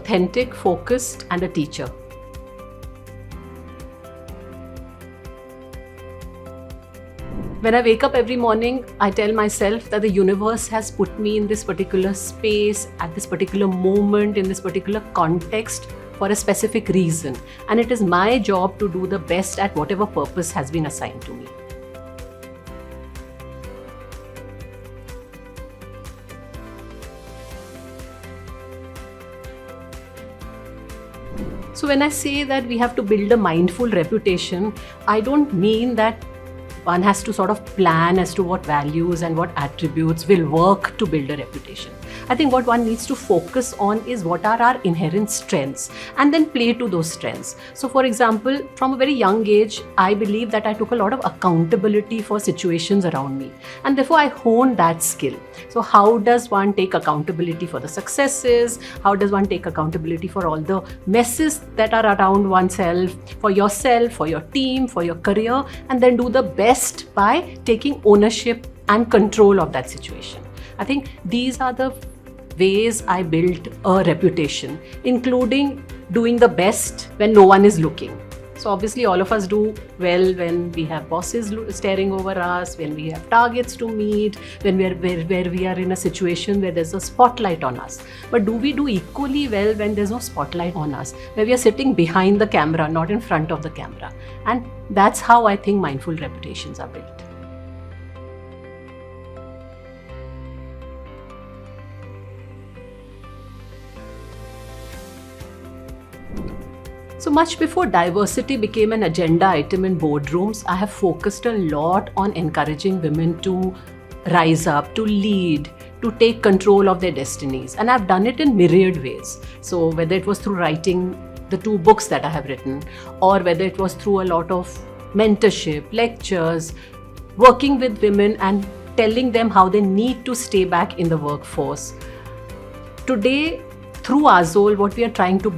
authentic, focused, and a teacher. When I wake up every morning, I tell myself that the universe has put me in this particular space, at this particular moment, in this particular context for a specific reason. And it is my job to do the best at whatever purpose has been assigned to me. So when I say that we have to build a mindful reputation, I don't mean that one has to sort of plan as to what values and what attributes will work to build a reputation. I think what one needs to focus on is what are our inherent strengths and then play to those strengths. So for example, from a very young age, I believe that I took a lot of accountability for situations around me, and therefore I honed that skill. So how does one take accountability for the successes? How does one take accountability for all the messes that are around oneself, for yourself, for your team, for your career, and then do the best by taking ownership and control of that situation. I think these are the ways I built a reputation, including doing the best when no one is looking. So obviously all of us do well when we have bosses staring over us, when we have targets to meet, when where we are in a situation where there's a spotlight on us. But do we do equally well when there's no spotlight on us, where we are sitting behind the camera, not in front of the camera? And that's how I think mindful reputations are built. So much before diversity became an agenda item in boardrooms, I have focused a lot on encouraging women to rise up, to lead, to take control of their destinies. And I've done it in myriad ways. So whether it was through writing the 2 books that I have written, or whether it was through a lot of mentorship, lectures, working with women and telling them how they need to stay back in the workforce. Today, through Azole, what we are trying to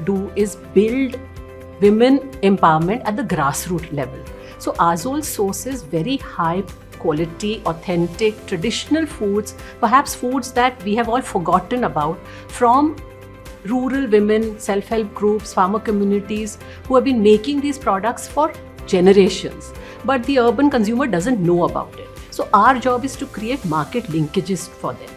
do is build women empowerment at the grassroots level. So Azole sources very high quality, authentic, traditional foods, perhaps foods that we have all forgotten about, from rural women, self-help groups, farmer communities who have been making these products for generations. But the urban consumer doesn't know about it. So our job is to create market linkages for them.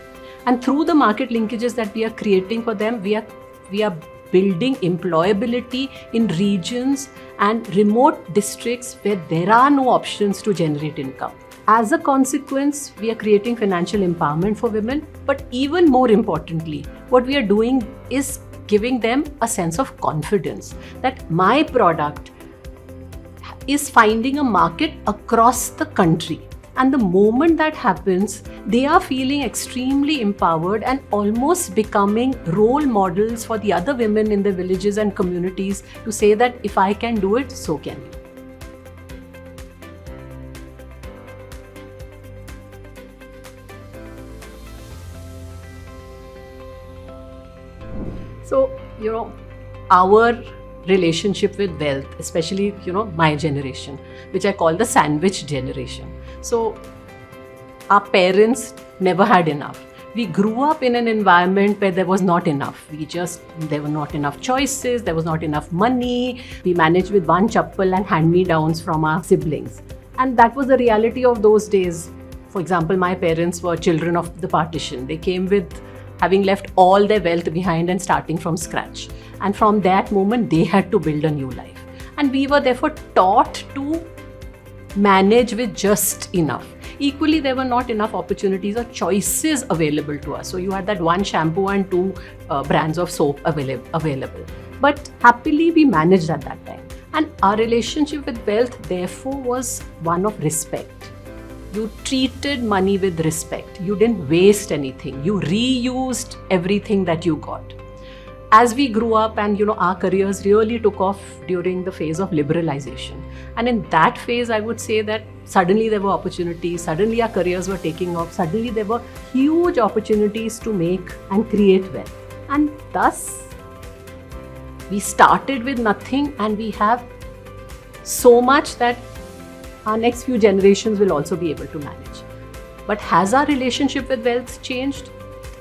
And through the market linkages that we are creating for them, we are building employability in regions and remote districts where there are no options to generate income. As a consequence, we are creating financial empowerment for women, but even more importantly, what we are doing is giving them a sense of confidence that my product is finding a market across the country. And the moment that happens, they are feeling extremely empowered and almost becoming role models for the other women in the villages and communities to say that if I can do it, so can you. So, our relationship with wealth, especially, my generation, which I call the sandwich generation. So our parents never had enough. We grew up in an environment where there was not enough. There were not enough choices, there was not enough money. We managed with 1 chappal and hand-me-downs from our siblings. And that was the reality of those days. For example, my parents were children of the partition. They came with having left all their wealth behind and starting from scratch. And from that moment, they had to build a new life. And we were therefore taught to manage with just enough. Equally, there were not enough opportunities or choices available to us. So you had that 1 shampoo and 2 brands of soap available. But happily, we managed at that time. And our relationship with wealth, therefore, was one of respect. You treated money with respect. You didn't waste anything. You reused everything that you got. As we grew up and our careers really took off during the phase of liberalization. And in that phase, I would say that suddenly there were opportunities, suddenly our careers were taking off, suddenly there were huge opportunities to make and create wealth. And thus, we started with nothing and we have so much that our next few generations will also be able to manage. But has our relationship with wealth changed?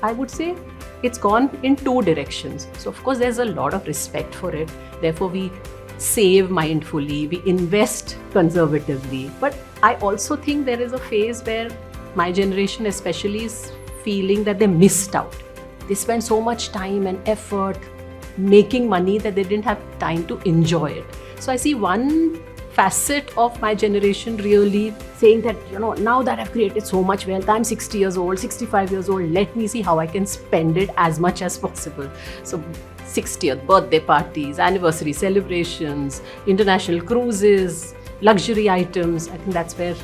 I would say it's gone in two directions. So of course there's a lot of respect for it. Therefore we save mindfully, we invest conservatively. But I also think there is a phase where my generation especially is feeling that they missed out. They spend so much time and effort making money that they didn't have time to enjoy it. So I see one facet of my generation really saying that, now that I've created so much wealth, I'm 60 years old, 65 years old, let me see how I can spend it as much as possible. So 60th birthday parties, anniversary celebrations, international cruises, luxury items. I think that's where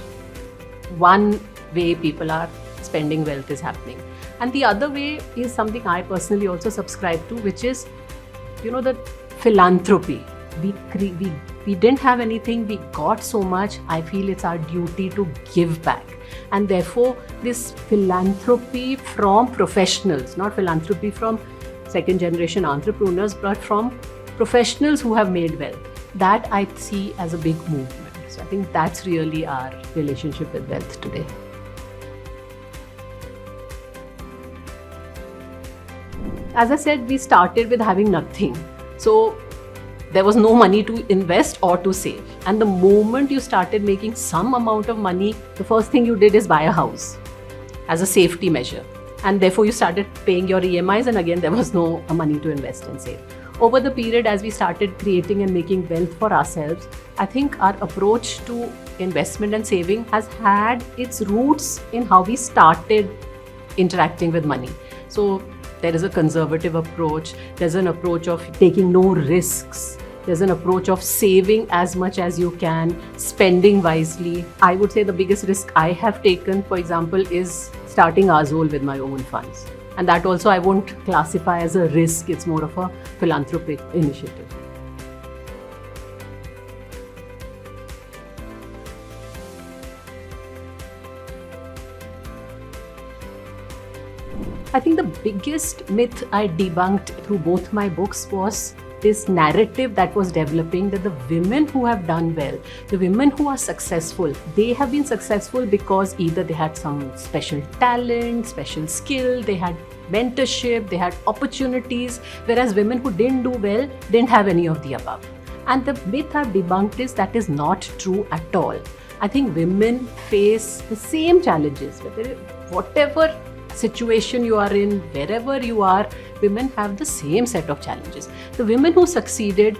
one way people are spending wealth is happening. And the other way is something I personally also subscribe to, which is, the philanthropy. We didn't have anything, we got so much. I feel it's our duty to give back. And therefore, this philanthropy from professionals, not philanthropy from second generation entrepreneurs, but from professionals who have made wealth, that I see as a big movement. So I think that's really our relationship with wealth today. As I said, we started with having nothing. So there was no money to invest or to save. And the moment you started making some amount of money, the first thing you did is buy a house as a safety measure. And therefore you started paying your EMIs, and again there was no money to invest and save. Over the period as we started creating and making wealth for ourselves, I think our approach to investment and saving has had its roots in how we started interacting with money. So there is a conservative approach, there's an approach of taking no risks, there's an approach of saving as much as you can, spending wisely. I would say the biggest risk I have taken, for example, is starting Azol with my own funds. And that also I won't classify as a risk, it's more of a philanthropic initiative. I think the biggest myth I debunked through both my books was this narrative that was developing that the women who have done well, the women who are successful, they have been successful because either they had some special talent, special skill, they had mentorship, they had opportunities, whereas women who didn't do well didn't have any of the above. And the myth I've debunked is that is not true at all. I think women face the same challenges, whatever situation you are in, wherever you are, women have the same set of challenges. The women who succeeded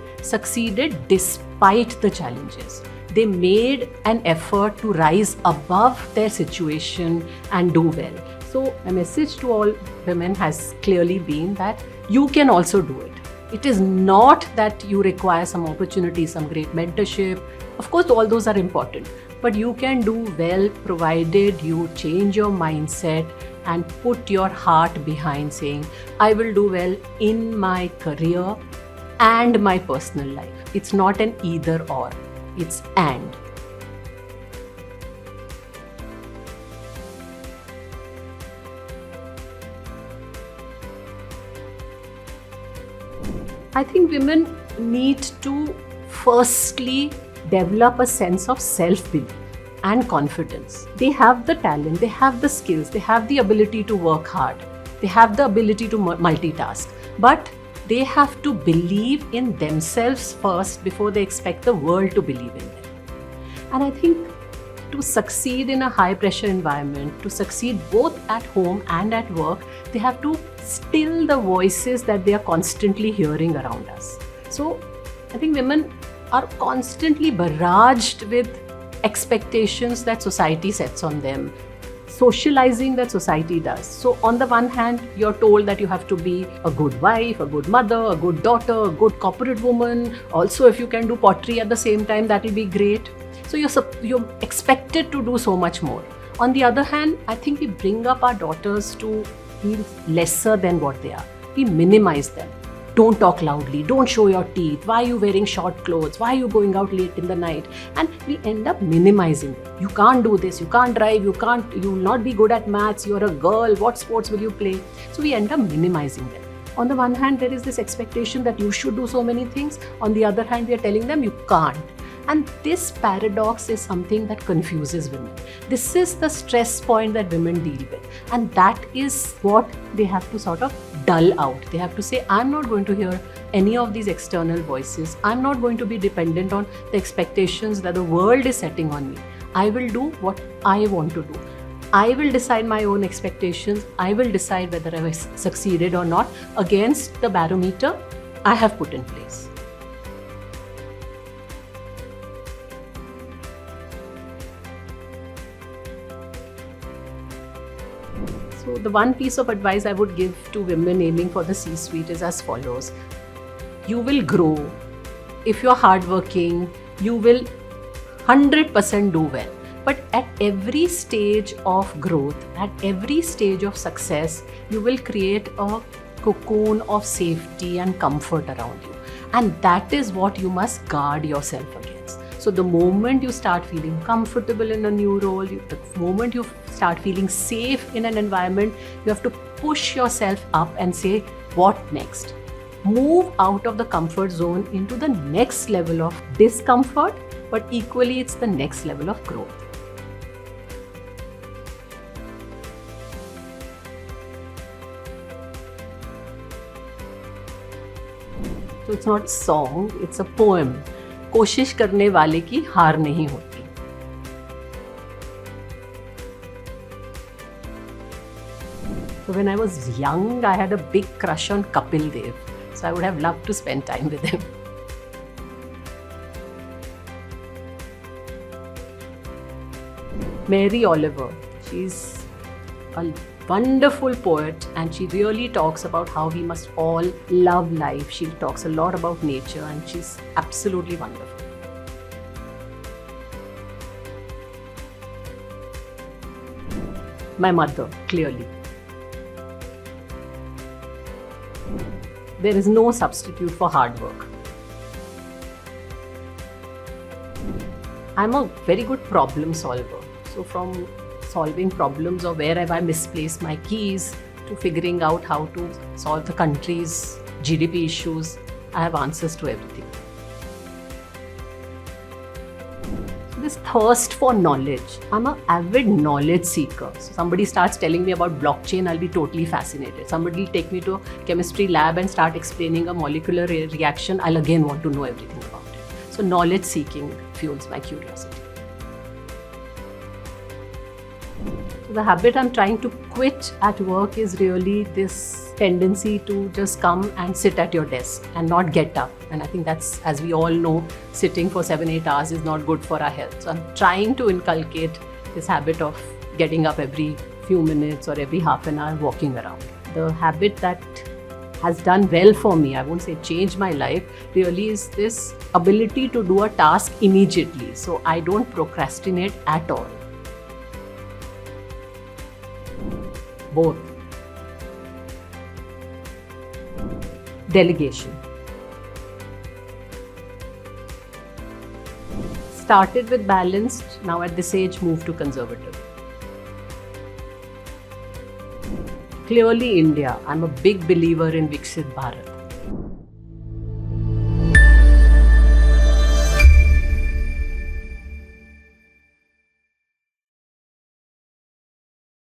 despite the challenges. They made an effort to rise above their situation and do well. So a message to all women has clearly been that you can also do it. It is not that you require some opportunity, some great mentorship. Of course, all those are important, but you can do well provided you change your mindset and put your heart behind saying, I will do well in my career and my personal life. It's not an either or, it's and. I think women need to firstly develop a sense of self-belief and confidence. They have the talent, they have the skills, they have the ability to work hard, they have the ability to multitask, but they have to believe in themselves first before they expect the world to believe in them. And I think to succeed in a high pressure environment, to succeed both at home and at work, they have to still the voices that they are constantly hearing around us. So I think women are constantly barraged with expectations that society sets on them, socializing that society does. So on the one hand, you're told that you have to be a good wife, a good mother, a good daughter, a good corporate woman. Also, if you can do pottery at the same time, that will be great. So you're expected to do so much more. On the other hand, I think we bring up our daughters to feel lesser than what they are. We minimize them. Don't talk loudly, don't show your teeth, why are you wearing short clothes, why are you going out late in the night? And we end up minimizing them. You can't do this, you can't drive, you will not be good at maths, you're a girl, what sports will you play? So we end up minimizing them. On the one hand, there is this expectation that you should do so many things. On the other hand, we are telling them you can't. And this paradox is something that confuses women. This is the stress point that women deal with. And that is what they have to sort of dull out. They have to say, I'm not going to hear any of these external voices. I'm not going to be dependent on the expectations that the world is setting on me. I will do what I want to do. I will decide my own expectations. I will decide whether I have succeeded or not against the barometer I have put in place. So the one piece of advice I would give to women aiming for the C-suite is as follows. You will grow. If you're hardworking, you will 100% do well. But at every stage of growth, at every stage of success, you will create a cocoon of safety and comfort around you. And that is what you must guard yourself against. So the moment you start feeling comfortable in a new role, the moment you start feeling safe in an environment, you have to push yourself up and say, what next? Move out of the comfort zone into the next level of discomfort, but equally it's the next level of growth. So it's not a song, it's a poem. कोशिश करने वाले की हार नहीं होती. So when I was young, I had a big crush on Kapil Dev. So I would have loved to spend time with him. Mary Oliver, she's a wonderful poet and she really talks about how we must all love life. She talks a lot about nature and she's absolutely wonderful. My mother, clearly. There is no substitute for hard work. I'm a very good problem solver. So from solving problems or where have I misplaced my keys to figuring out how to solve the country's GDP issues, I have answers to everything. This thirst for knowledge. I'm an avid knowledge seeker. So somebody starts telling me about blockchain, I'll be totally fascinated. Somebody will take me to a chemistry lab and start explaining a molecular reaction, I'll again want to know everything about it. So knowledge seeking fuels my curiosity. So the habit I'm trying to quit at work is really this tendency to just come and sit at your desk and not get up. And I think that's, as we all know, sitting for 7-8 hours is not good for our health. So I'm trying to inculcate this habit of getting up every few minutes or every half an hour walking around. The habit that has done well for me, I won't say changed my life, really is this ability to do a task immediately. So I don't procrastinate at all. Both. Delegation. Started with balanced, now at this age moved to conservative. Clearly India. I'm a big believer in Viksit Bharat.